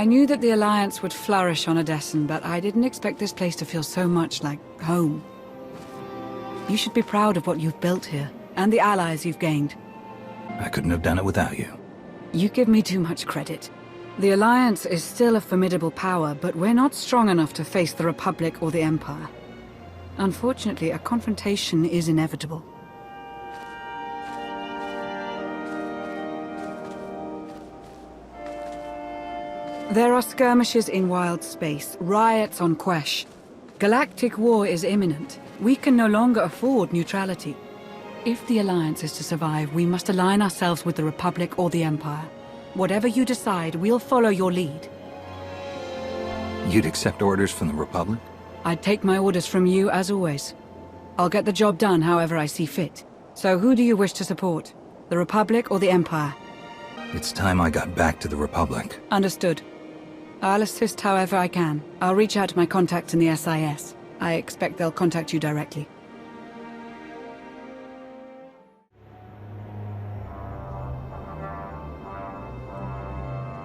I knew that the Alliance would flourish on Odessen, but I didn't expect this place to feel so much like home. You should be proud of what you've built here, and the allies you've gained. I couldn't have done it without you. You give me too much credit. The Alliance is still a formidable power, but we're not strong enough to face the Republic or the Empire. Unfortunately, a confrontation is inevitable. There are skirmishes in wild space, riots on Quesh. Galactic war is imminent. We can no longer afford neutrality. If the Alliance is to survive, we must align ourselves with the Republic or the Empire. Whatever you decide, we'll follow your lead. You'd accept orders from the Republic? I'd take my orders from you, as always. I'll get the job done however I see fit. So who do you wish to support? The Republic or the Empire? It's time I got back to the Republic. Understood. I'll assist however I can. I'll reach out to my contacts in the SIS. I expect they'll contact you directly.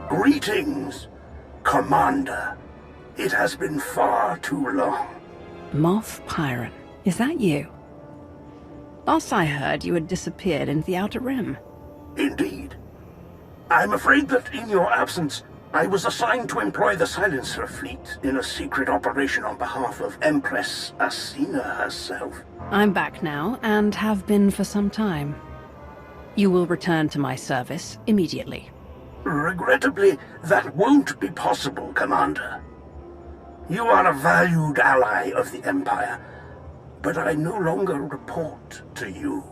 Greetings, Commander. It has been far too long. Moff Pyron, is that you? Last I heard, you had disappeared into the Outer Rim. Indeed. I'm afraid that in your absence, I was assigned to employ the Silencer fleet in a secret operation on behalf of Empress Asina herself. I'm back now, and have been for some time. You will return to my service immediately. Regrettably, that won't be possible, Commander. You are a valued ally of the Empire, but I no longer report to you.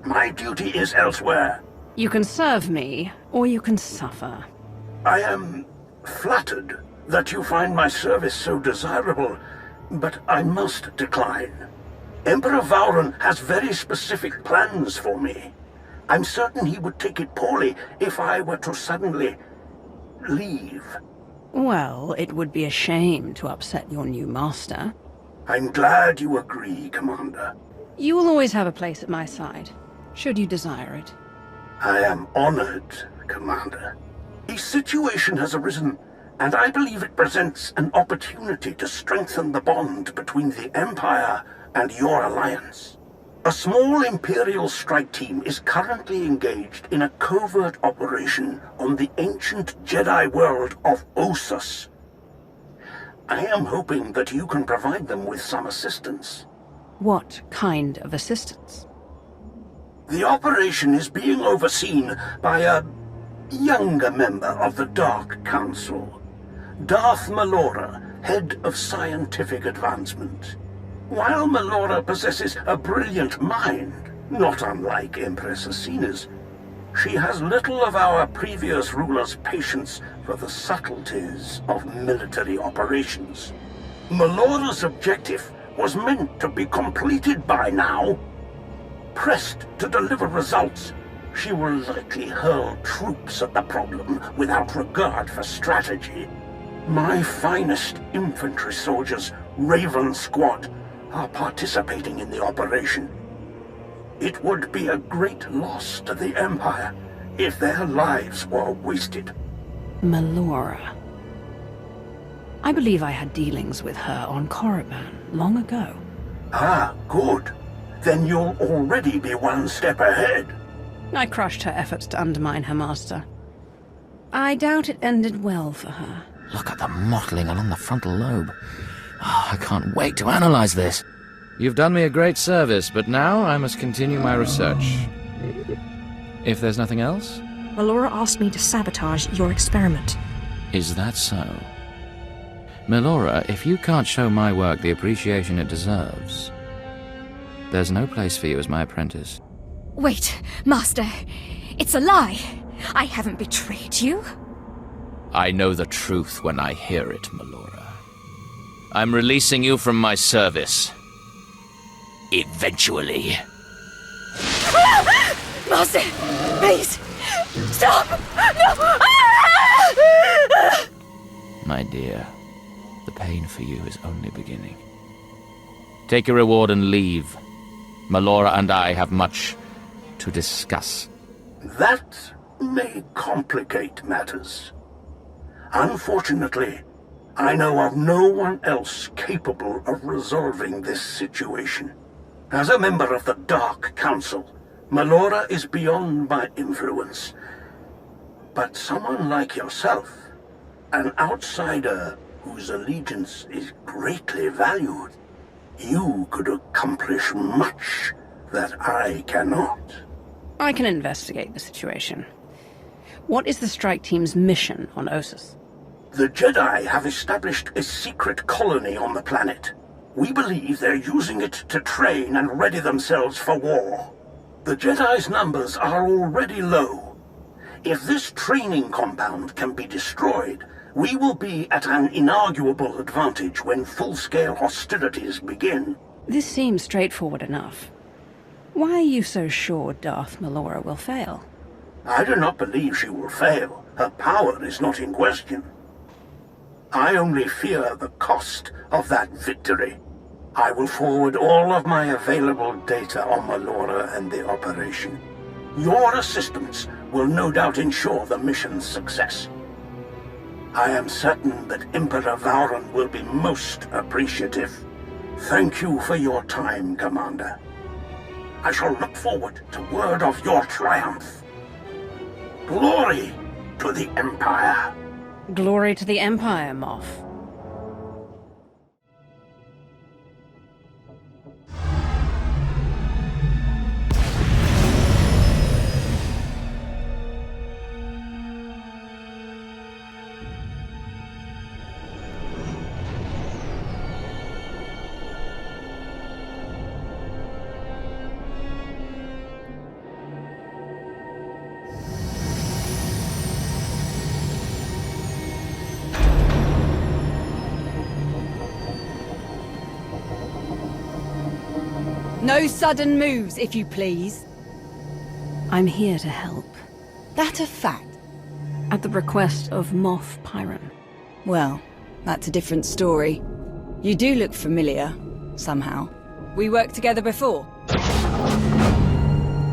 My duty is elsewhere. You can serve me, or you can suffer. I am flattered that you find my service so desirable, but I must decline. Emperor Vauren has very specific plans for me. I'm certain he would take it poorly if I were to suddenly leave. Well, it would be a shame to upset your new master. I'm glad you agree, Commander. You will always have a place at my side, should you desire it. I am honored, Commander. A situation has arisen, and I believe it presents an opportunity to strengthen the bond between the Empire and your alliance. A small Imperial strike team is currently engaged in a covert operation on the ancient Jedi world of Ossus. I am hoping that you can provide them with some assistance. What kind of assistance? The operation is being overseen by a younger member of the Dark Council, Darth Melora, head of scientific advancement. While Melora possesses a brilliant mind, not unlike Empress Asina's, she has little of our previous ruler's patience for the subtleties of military operations. Melora's objective was meant to be completed by now. Pressed to deliver results, she will likely hurl troops at the problem without regard for strategy. My finest infantry soldiers, Raven Squad, are participating in the operation. It would be a great loss to the Empire if their lives were wasted. Melora. I believe I had dealings with her on Korriban long ago. Ah, good. Then you'll already be one step ahead. I crushed her efforts to undermine her master. I doubt it ended well for her. Look at the mottling along the frontal lobe. Oh, I can't wait to analyze this. You've done me a great service, but now I must continue my research. If there's nothing else? Melora asked me to sabotage your experiment. Is that so? Melora, if you can't show my work the appreciation it deserves, there's no place for you as my apprentice. Wait, Master. It's a lie. I haven't betrayed you. I know the truth when I hear it, Melora. I'm releasing you from my service. Eventually. Master, please, stop! No! My dear, the pain for you is only beginning. Take your reward and leave. Melora and I have much to discuss. That may complicate matters. Unfortunately, I know of no one else capable of resolving this situation. As a member of the Dark Council, Melora is beyond my influence. But someone like yourself, an outsider whose allegiance is greatly valued, you could accomplish much that I cannot. I can investigate the situation. What is the strike team's mission on Ossus? The Jedi have established a secret colony on the planet. We believe they're using it to train and ready themselves for war. The Jedi's numbers are already low. If this training compound can be destroyed, we will be at an inarguable advantage when full-scale hostilities begin. This seems straightforward enough. Why are you so sure Darth Melora will fail? I do not believe she will fail. Her power is not in question. I only fear the cost of that victory. I will forward all of my available data on Melora and the operation. Your assistance will no doubt ensure the mission's success. I am certain that Emperor Vauren will be most appreciative. Thank you for your time, Commander. I shall look forward to word of your triumph. Glory to the Empire. Glory to the Empire, Moff. No sudden moves, if you please. I'm here to help. That a fact? At the request of Moff Pyron. Well, that's a different story. You do look familiar, somehow. We worked together before.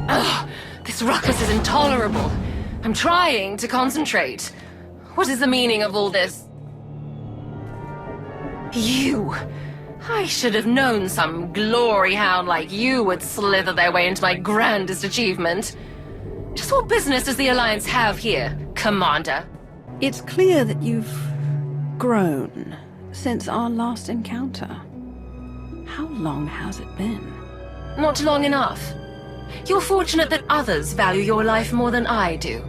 Ugh, this ruckus is intolerable. I'm trying to concentrate. What is the meaning of all this? You! I should have known some glory hound like you would slither their way into my grandest achievement. Just what business does the Alliance have here, Commander? It's clear that you've grown since our last encounter. How long has it been? Not long enough. You're fortunate that others value your life more than I do.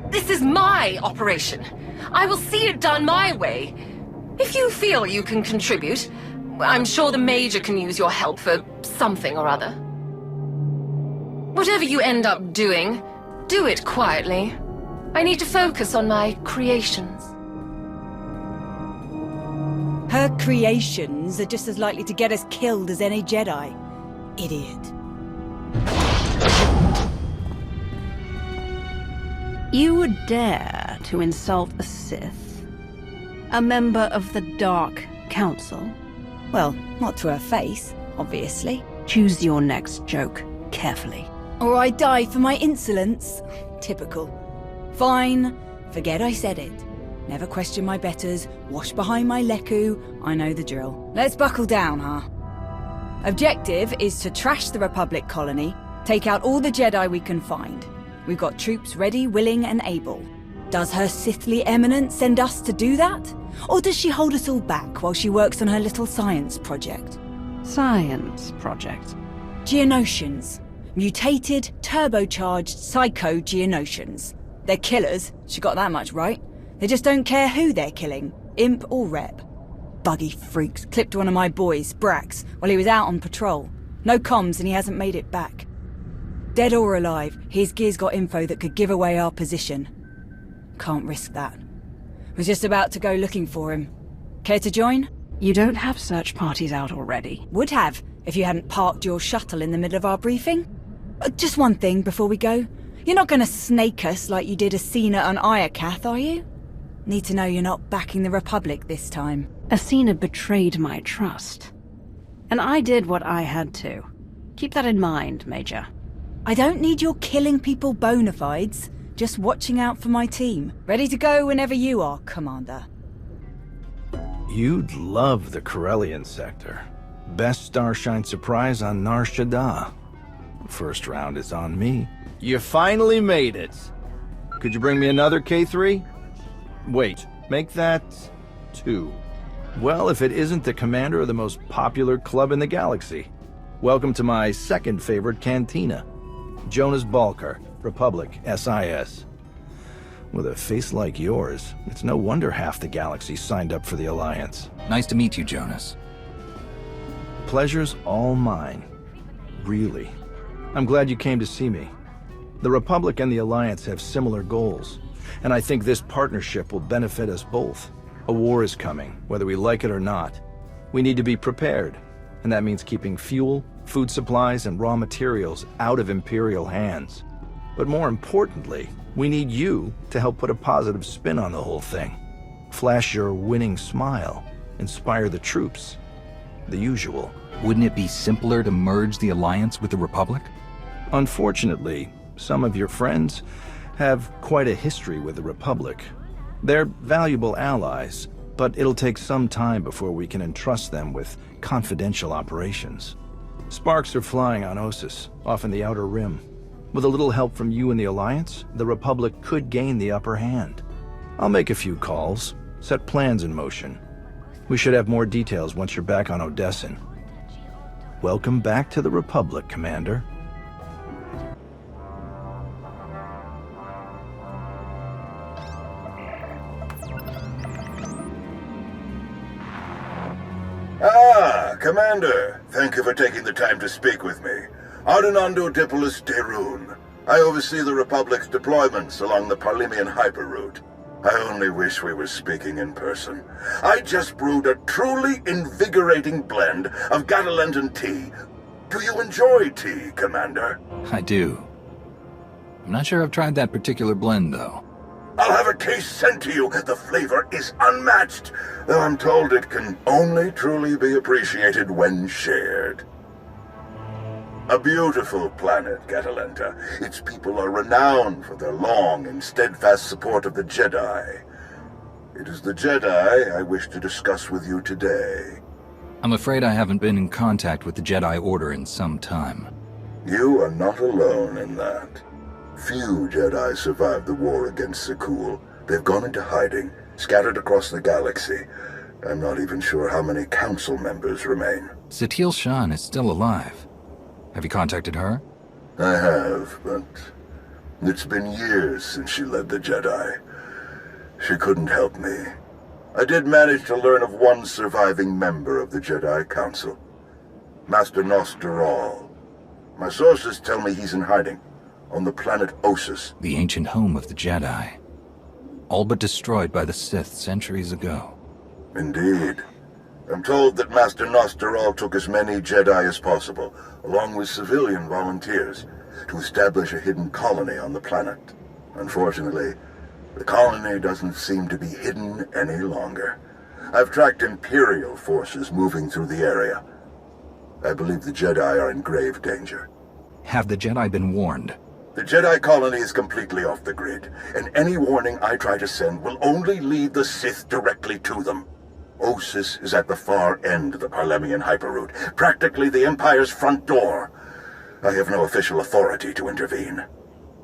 This is my operation. I will see it done my way. If you feel you can contribute, I'm sure the Major can use your help for something or other. Whatever you end up doing, do it quietly. I need to focus on my creations. Her creations are just as likely to get us killed as any Jedi. Idiot. You would dare to insult a Sith? A member of the Dark Council? Well, not to her face, obviously. Choose your next joke carefully. Or I die for my insolence. Typical. Fine. Forget I said it. Never question my betters. Wash behind my leku. I know the drill. Let's buckle down, huh? Objective is to trash the Republic colony, take out all the Jedi we can find. We've got troops ready, willing, and able. Does her Sithly Eminence send us to do that? Or does she hold us all back while she works on her little science project? Science project? Geonosians. Mutated, turbocharged psycho-Geonosians. They're killers, she got that much right. They just don't care who they're killing, imp or rep. Buggy freaks clipped one of my boys, Brax, while he was out on patrol. No comms and he hasn't made it back. Dead or alive, his gear's got info that could give away our position. Can't risk that. Was just about to go looking for him. Care to join? You don't have search parties out already. Would have, if you hadn't parked your shuttle in the middle of our briefing. Just one thing before we go. You're not gonna snake us like you did Asina and Iakath, are you? Need to know you're not backing the Republic this time. Asina betrayed my trust. And I did what I had to. Keep that in mind, Major. I don't need your killing people bona fides. Just watching out for my team. Ready to go whenever you are, Commander. You'd love the Corellian sector. Best Starshine surprise on Nar Shaddaa. First round is on me. You finally made it. Could you bring me another K3? Wait, make that 2. Well, if it isn't the commander of the most popular club in the galaxy. Welcome to my second favorite cantina. Jonas Balker, Republic, SIS. With a face like yours, it's no wonder half the galaxy signed up for the Alliance. Nice to meet you, Jonas. Pleasure's all mine. Really. I'm glad you came to see me. The Republic and the Alliance have similar goals, and I think this partnership will benefit us both. A war is coming, whether we like it or not. We need to be prepared, and that means keeping fuel, food supplies, and raw materials out of Imperial hands. But more importantly, we need you to help put a positive spin on the whole thing. Flash your winning smile, inspire the troops. The usual. Wouldn't it be simpler to merge the Alliance with the Republic? Unfortunately, some of your friends have quite a history with the Republic. They're valuable allies, but it'll take some time before we can entrust them with confidential operations. Sparks are flying on Ossus, off in the Outer Rim. With a little help from you and the Alliance, the Republic could gain the upper hand. I'll make a few calls, set plans in motion. We should have more details once you're back on Odessin. Welcome back to the Republic, Commander. Ah, Commander. Thank you for taking the time to speak with me. Ardenando Dipolis Derun. I oversee the Republic's deployments along the Parlemian hyperroute. I only wish we were speaking in person. I just brewed a truly invigorating blend of Gatalentan tea. Do you enjoy tea, Commander? I do. I'm not sure I've tried that particular blend, though. I'll have a case sent to you. The flavor is unmatched, though I'm told it can only truly be appreciated when shared. A beautiful planet, Catalenta. Its people are renowned for their long and steadfast support of the Jedi. It is the Jedi I wish to discuss with you today. I'm afraid I haven't been in contact with the Jedi Order in some time. You are not alone in that. Few Jedi survived the war against Sekul. They've gone into hiding, scattered across the galaxy. I'm not even sure how many council members remain. Satil Shan is still alive. Have you contacted her? I have, but it's been years since she led the Jedi. She couldn't help me. I did manage to learn of one surviving member of the Jedi Council, Master Nostral. My sources tell me he's in hiding, on the planet Ossus. The ancient home of the Jedi. All but destroyed by the Sith centuries ago. Indeed. I'm told that Master Nostral took as many Jedi as possible, along with civilian volunteers, to establish a hidden colony on the planet. Unfortunately, the colony doesn't seem to be hidden any longer. I've tracked Imperial forces moving through the area. I believe the Jedi are in grave danger. Have the Jedi been warned? The Jedi colony is completely off the grid, and any warning I try to send will only lead the Sith directly to them. Ossus is at the far end of the Parlemian hyperroute, practically the Empire's front door. I have no official authority to intervene.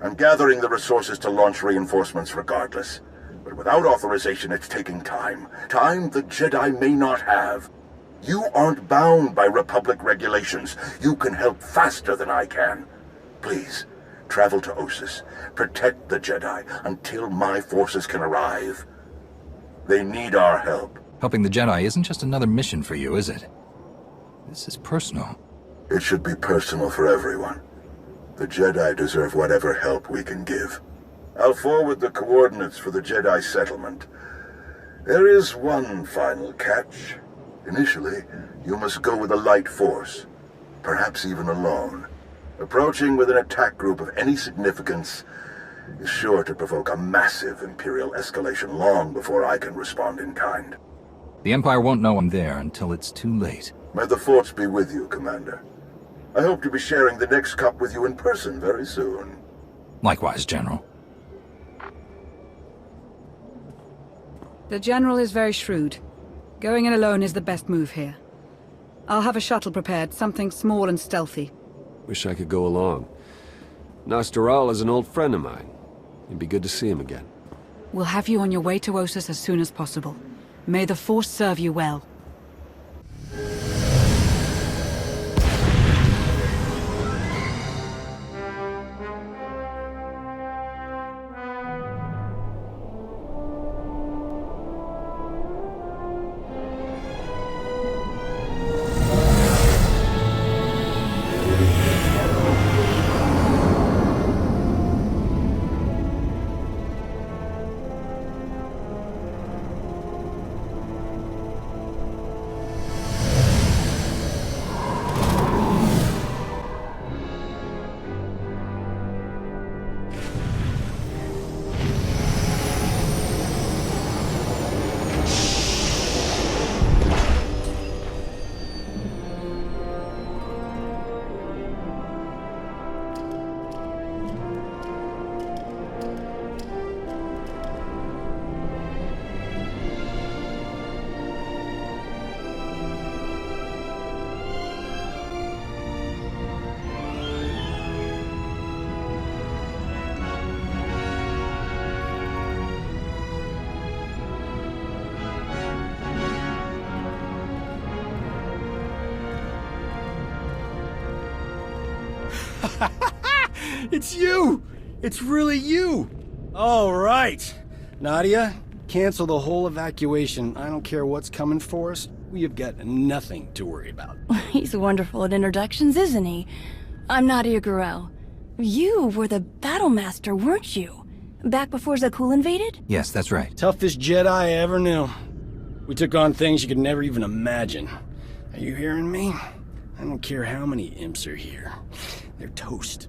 I'm gathering the resources to launch reinforcements regardless. But without authorization, it's taking time. Time the Jedi may not have. You aren't bound by Republic regulations. You can help faster than I can. Please, travel to Ossus. Protect the Jedi until my forces can arrive. They need our help. Helping the Jedi isn't just another mission for you, is it? This is personal. It should be personal for everyone. The Jedi deserve whatever help we can give. I'll forward the coordinates for the Jedi settlement. There is one final catch. Initially, you must go with a light force, perhaps even alone. Approaching with an attack group of any significance is sure to provoke a massive Imperial escalation long before I can respond in kind. The Empire won't know I'm there until it's too late. May the Force be with you, Commander. I hope to be sharing the next cup with you in person very soon. Likewise, General. The General is very shrewd. Going in alone is the best move here. I'll have a shuttle prepared, something small and stealthy. Wish I could go along. Nostoral is an old friend of mine. It'd be good to see him again. We'll have you on your way to Ossus as soon as possible. May the Force serve you well. It's you! It's really you! All right. Nadia, cancel the whole evacuation. I don't care what's coming for us. We have got nothing to worry about. He's wonderful at introductions, isn't he? I'm Nadia Gurel. You were the battle master, weren't you? Back before Zakul invaded? Yes, that's right. Toughest Jedi I ever knew. We took on things you could never even imagine. Are you hearing me? I don't care how many imps are here. They're toast.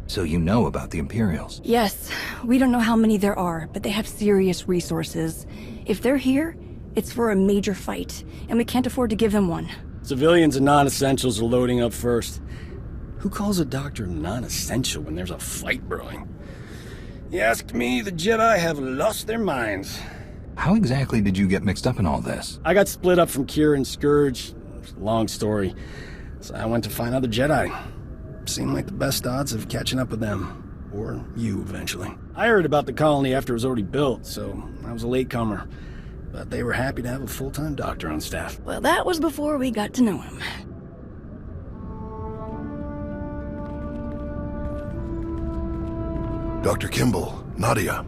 So you know about the Imperials? Yes. We don't know how many there are, but they have serious resources. If they're here, it's for a major fight, and we can't afford to give them one. Civilians and non-essentials are loading up first. Who calls a doctor non-essential when there's a fight brewing? You ask me, the Jedi have lost their minds. How exactly did you get mixed up in all this? I got split up from Kira and Scourge. It's a long story. So I went to find other Jedi. Seemed like the best odds of catching up with them. Or you, eventually. I heard about the colony after it was already built, so I was a latecomer. But they were happy to have a full-time doctor on staff. Well, that was before we got to know him. Dr. Kimball, Nadia,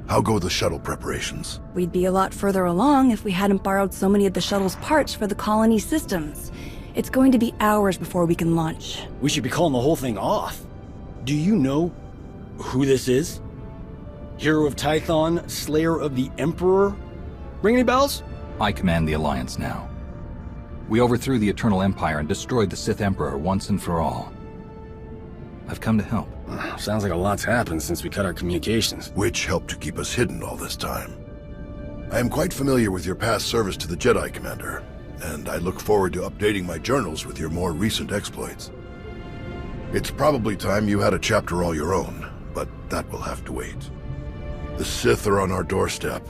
how go the shuttle preparations? We'd be a lot further along if we hadn't borrowed so many of the shuttle's parts for the colony systems. It's going to be hours before we can launch. We should be calling the whole thing off. Do you know who this is? Hero of Tython, Slayer of the Emperor? Ring any bells? I command the Alliance now. We overthrew the Eternal Empire and destroyed the Sith Emperor once and for all. I've come to help. Sounds like a lot's happened since we cut our communications. Which helped to keep us hidden all this time. I am quite familiar with your past service to the Jedi, Commander, and I look forward to updating my journals with your more recent exploits. It's probably time you had a chapter all your own, but that will have to wait. The Sith are on our doorstep.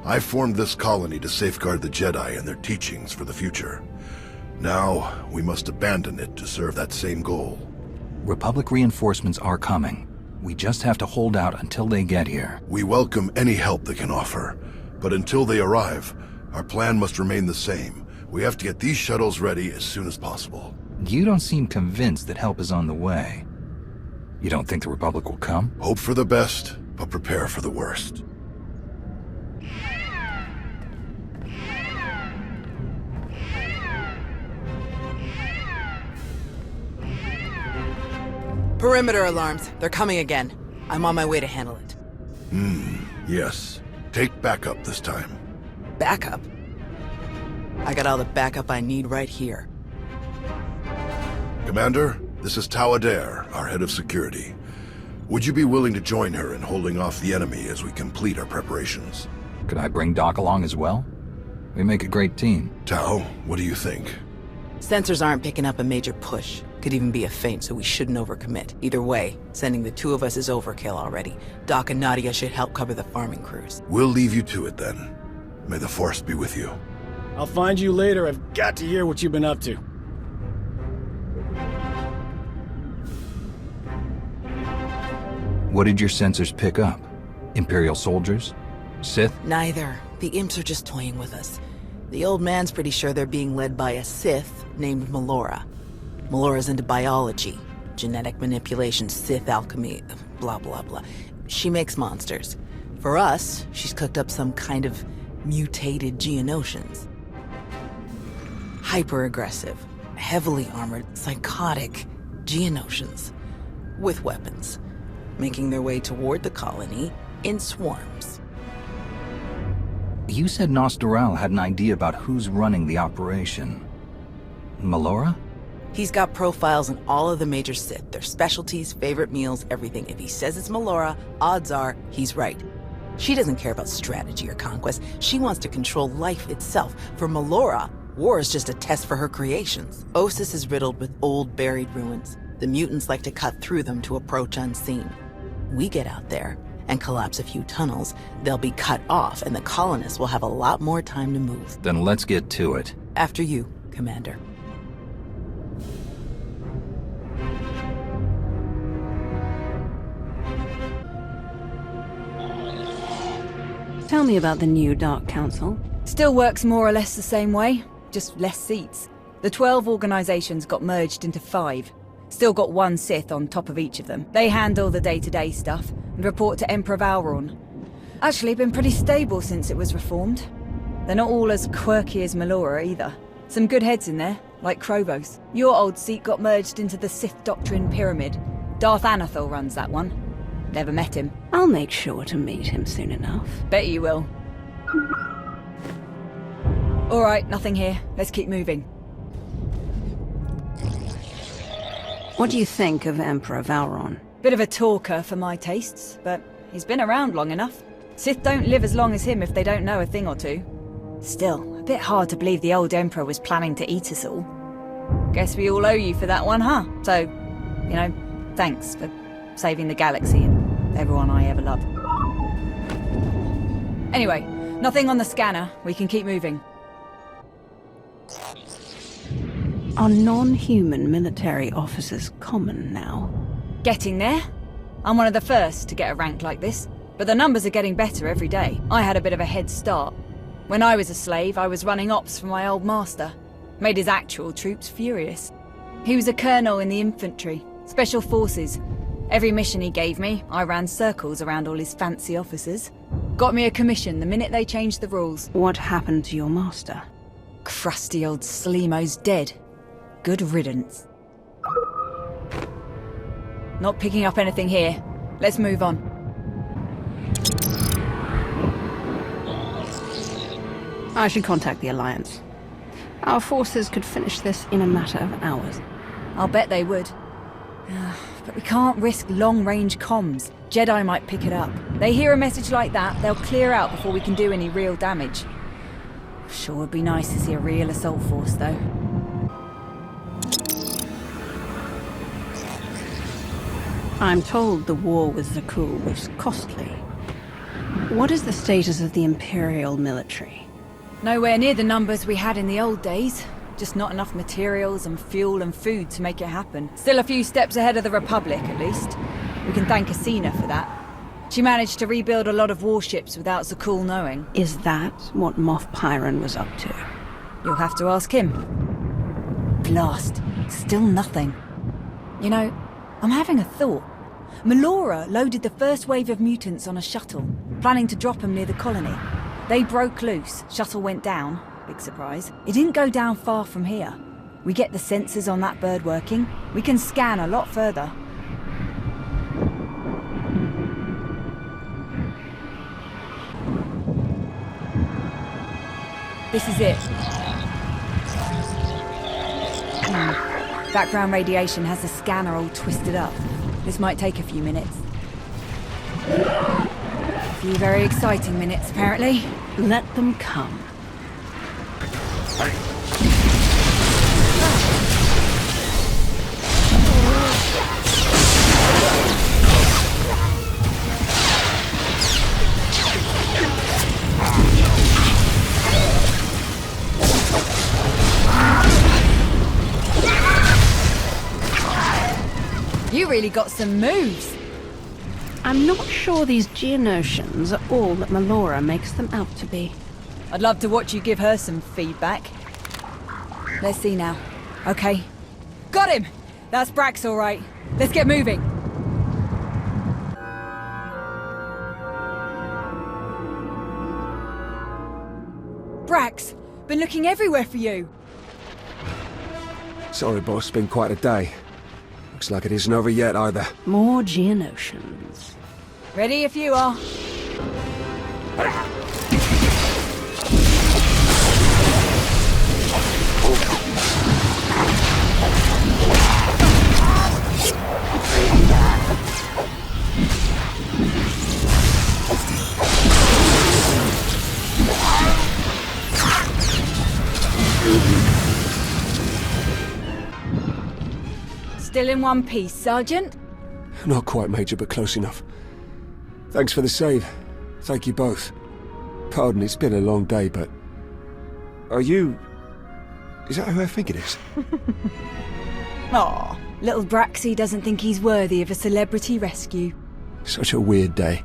I formed this colony to safeguard the Jedi and their teachings for the future. Now, we must abandon it to serve that same goal. Republic reinforcements are coming. We just have to hold out until they get here. We welcome any help they can offer, but until they arrive, our plan must remain the same. We have to get these shuttles ready as soon as possible. You don't seem convinced that help is on the way. You don't think the Republic will come? Hope for the best, but prepare for the worst. Perimeter alarms. They're coming again. I'm on my way to handle it. Yes. Take backup this time. Backup? I got all the backup I need right here. Commander, this is Tau Adair, our head of security. Would you be willing to join her in holding off the enemy as we complete our preparations? Could I bring Doc along as well? We make a great team. Tau, what do you think? Sensors aren't picking up a major push. Could even be a feint, so we shouldn't overcommit. Either way, sending the two of us is overkill already. Doc and Nadia should help cover the farming crews. We'll leave you to it then. May the Force be with you. I'll find you later. I've got to hear what you've been up to. What did your sensors pick up? Imperial soldiers? Sith? Neither. The imps are just toying with us. The old man's pretty sure they're being led by a Sith named Melora. Melora's into biology, genetic manipulation, Sith alchemy, blah blah blah. She makes monsters. For us, she's cooked up some kind of mutated Geonosians. Hyper-aggressive, heavily armored, psychotic Geonosians. With weapons. Making their way toward the colony in swarms. You said Nostoral had an idea about who's running the operation. Melora? He's got profiles on all of the major Sith, their specialties, favorite meals, everything. If he says it's Melora, odds are he's right. She doesn't care about strategy or conquest. She wants to control life itself. For Melora, war is just a test for her creations. Ossus is riddled with old, buried ruins. The mutants like to cut through them to approach unseen. We get out there and collapse a few tunnels, they'll be cut off and the colonists will have a lot more time to move. Then let's get to it. After you, Commander. Tell me about the new Dark Council. Still works more or less the same way, just less seats. The 12 organizations got merged into 5. Still got one Sith on top of each of them. They handle the day-to-day stuff and report to Emperor Valron. Actually been pretty stable since it was reformed. They're not all as quirky as Melora either. Some good heads in there, like Krovos. Your old seat got merged into the Sith Doctrine Pyramid. Darth Anathel runs that one. Never met him. I'll make sure to meet him soon enough. Bet you will. Alright, nothing here. Let's keep moving. What do you think of Emperor Valron? Bit of a talker for my tastes, but he's been around long enough. Sith don't live as long as him if they don't know a thing or two. Still, a bit hard to believe the old Emperor was planning to eat us all. Guess we all owe you for that one, huh? So, you know, thanks for saving the galaxy and everyone I ever loved. Anyway, nothing on the scanner. We can keep moving. Are non-human military officers common now? Getting there. I'm one of the first to get a rank like this, but the numbers are getting better every day. I had a bit of a head start. When I was a slave, I was running ops for my old master. Made his actual troops furious. He was a colonel in the infantry, special forces. Every mission he gave me, I ran circles around all his fancy officers. Got me a commission the minute they changed the rules. What happened to your master? Crusty old Sleemo's dead. Good riddance. Not picking up anything here. Let's move on. I should contact the Alliance. Our forces could finish this in a matter of hours. I'll bet they would. But we can't risk long-range comms. Jedi might pick it up. They hear a message like that, they'll clear out before we can do any real damage. Sure would be nice to see a real assault force, though. I'm told the war with Zakuul was costly. What is the status of the Imperial military? Nowhere near the numbers we had in the old days. Just not enough materials and fuel and food to make it happen. Still a few steps ahead of the Republic, at least. We can thank Asina for that. She managed to rebuild a lot of warships without Zakuul knowing. Is that what Moff Pyron was up to? You'll have to ask him. Blast. Still nothing. You know, I'm having a thought. Melora loaded the first wave of mutants on a shuttle, planning to drop them near the colony. They broke loose, shuttle went down. Big surprise. It didn't go down far from here. We get the sensors on that bird working, we can scan a lot further. This is it. Background radiation has the scanner all twisted up. This might take a few minutes. A few very exciting minutes, apparently. Let them come. You really got some moves. I'm not sure these Geonosians are all that Melora makes them out to be. I'd love to watch you give her some feedback. Let's see now. Okay. Got him! That's Brax, all right. Let's get moving. Brax, been looking everywhere for you. Sorry, boss, been quite a day. Looks like it isn't over yet, either. More Geonosians. Ready if you are. Still in one piece, Sergeant? Not quite, Major, but close enough. Thanks for the save. Thank you both. Pardon, it's been a long day, but... Are you... Is that who I think it is? Aw, little Braxy doesn't think he's worthy of a celebrity rescue. Such a weird day.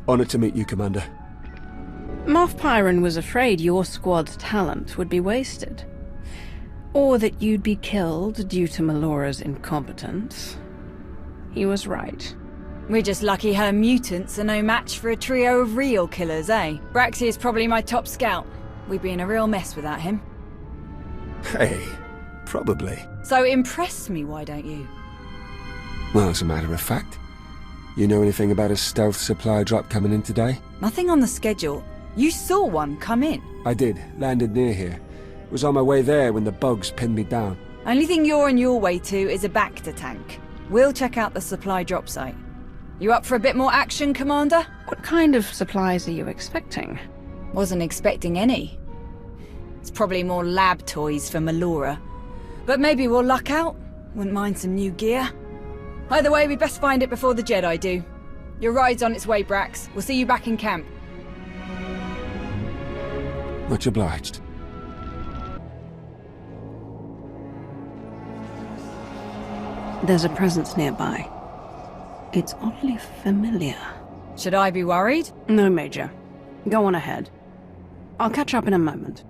Honored to meet you, Commander. Moff Pyron was afraid your squad's talent would be wasted. Or that you'd be killed due to Melora's incompetence. He was right. We're just lucky her mutants are no match for a trio of real killers, eh? Braxy is probably my top scout. We'd be in a real mess without him. Hey, probably. So impress me, why don't you? Well, as a matter of fact, you know anything about a stealth supply drop coming in today? Nothing on the schedule. You saw one come in. I did. Landed near here. Was on my way there when the bugs pinned me down. Only thing you're on your way to is a Bacta tank. We'll check out the supply drop site. You up for a bit more action, Commander? What kind of supplies are you expecting? Wasn't expecting any. It's probably more lab toys for Melora. But maybe we'll luck out. Wouldn't mind some new gear. Either way, we best find it before the Jedi do. Your ride's on its way, Brax. We'll see you back in camp. Much obliged. There's a presence nearby. It's oddly familiar. Should I be worried? No, Major. Go on ahead. I'll catch up in a moment.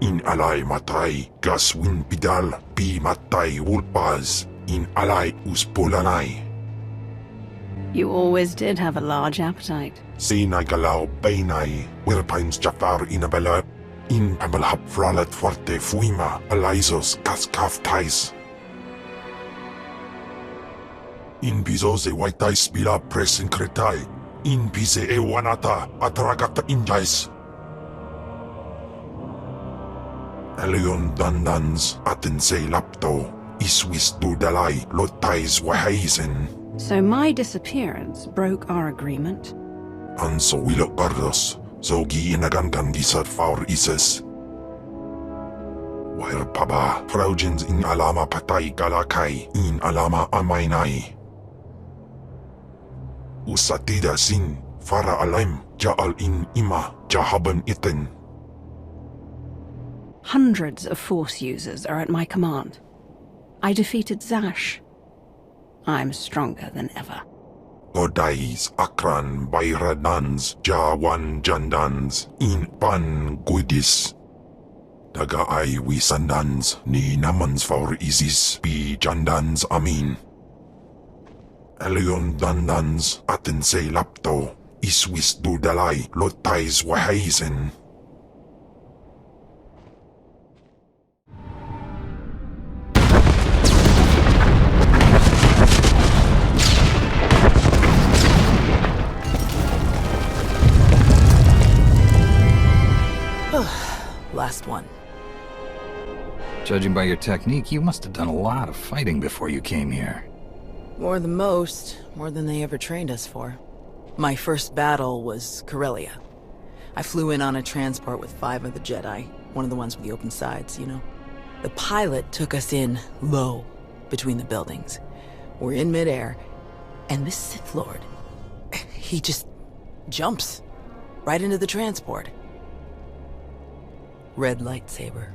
In alay matay, gaswin pidal, pi matay wulpaz, in alay uspulanay. You always did have a large appetite. Sinay galaw bainay, wirpines jafar inabala, in pamalhap fralat fuerte fuima, alaisos kaskaf tais. In bizoze waitais bila presin kretai, in pise ewanata, atragata injais. Alion dandans atense lapto, iswis dudalai lotais wahaisen. So my disappearance broke our agreement? Anso wilok gardos, zogi inagangan gisar faur ises. Wair paba, fraujins in alama patay galakai, in alama amainai. Usatida sin, fara alaim, jaal in ima, jahaban iten. Hundreds of Force users are at my command. I defeated Zash. I'm stronger than ever. Godais, Akran, Bayradans, Jawan Jandans, in Pan Gudis. Daga ay wisandans, ni namans for Isis, pi Jandans amin. Alion dandans, atense lapto, iswis dudalay, lotais wahaisen. Last one. Judging by your technique, you must have done a lot of fighting before you came here. More than most, more than they ever trained us for. My first battle was Corellia. I flew in on a transport with 5 of the Jedi, one of the ones with the open sides, you know. The pilot took us in low between the buildings. We're in midair, and this Sith Lord, he just jumps right into the transport. Red lightsaber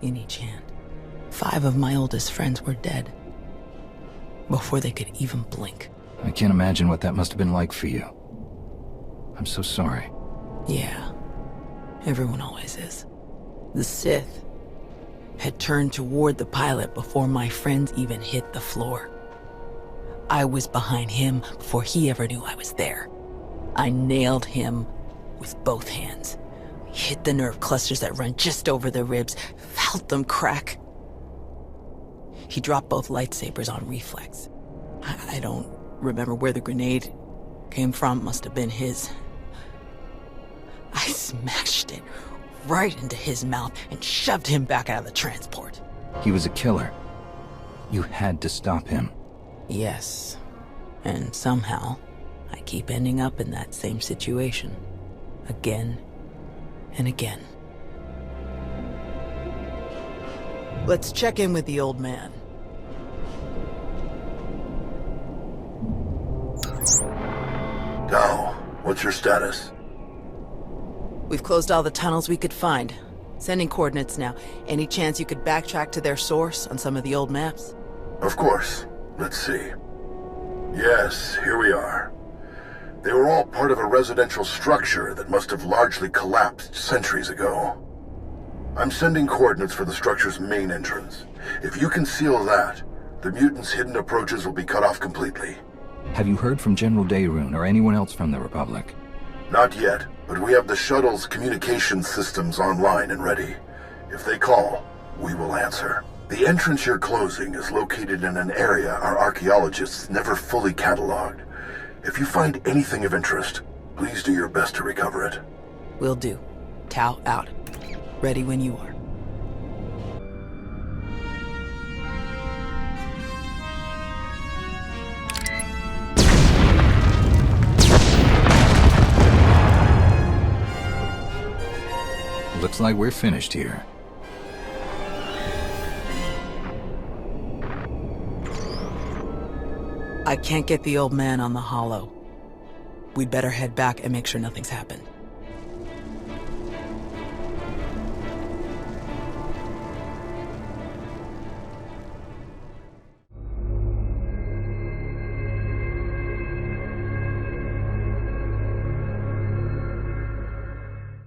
in each hand. 5 of my oldest friends were dead before they could even blink. I can't imagine what that must have been like for you. I'm so sorry. Yeah, everyone always is. The Sith had turned toward the pilot before my friends even hit the floor. I was behind him before he ever knew I was there. I nailed him with both hands. Hit the nerve clusters that run just over the ribs, felt them crack. He dropped both lightsabers on reflex. I don't remember where the grenade came from, must have been his. I smashed it right into his mouth and shoved him back out of the transport. He was a killer. You had to stop him. Yes. And somehow, I keep ending up in that same situation. Again and again. Let's check in with the old man. Tao, what's your status? We've closed all the tunnels we could find. Sending coordinates now. Any chance you could backtrack to their source on some of the old maps? Of course. Let's see. Yes, here we are. They were all part of a residential structure that must have largely collapsed centuries ago. I'm sending coordinates for the structure's main entrance. If you can seal that, the mutants' hidden approaches will be cut off completely. Have you heard from General Daerun or anyone else from the Republic? Not yet, but we have the shuttle's communication systems online and ready. If they call, we will answer. The entrance you're closing is located in an area our archaeologists never fully cataloged. If you find anything of interest, please do your best to recover it. Will do. Tau out. Ready when you are. Looks like we're finished here. I can't get the old man on the holo. We'd better head back and make sure nothing's happened.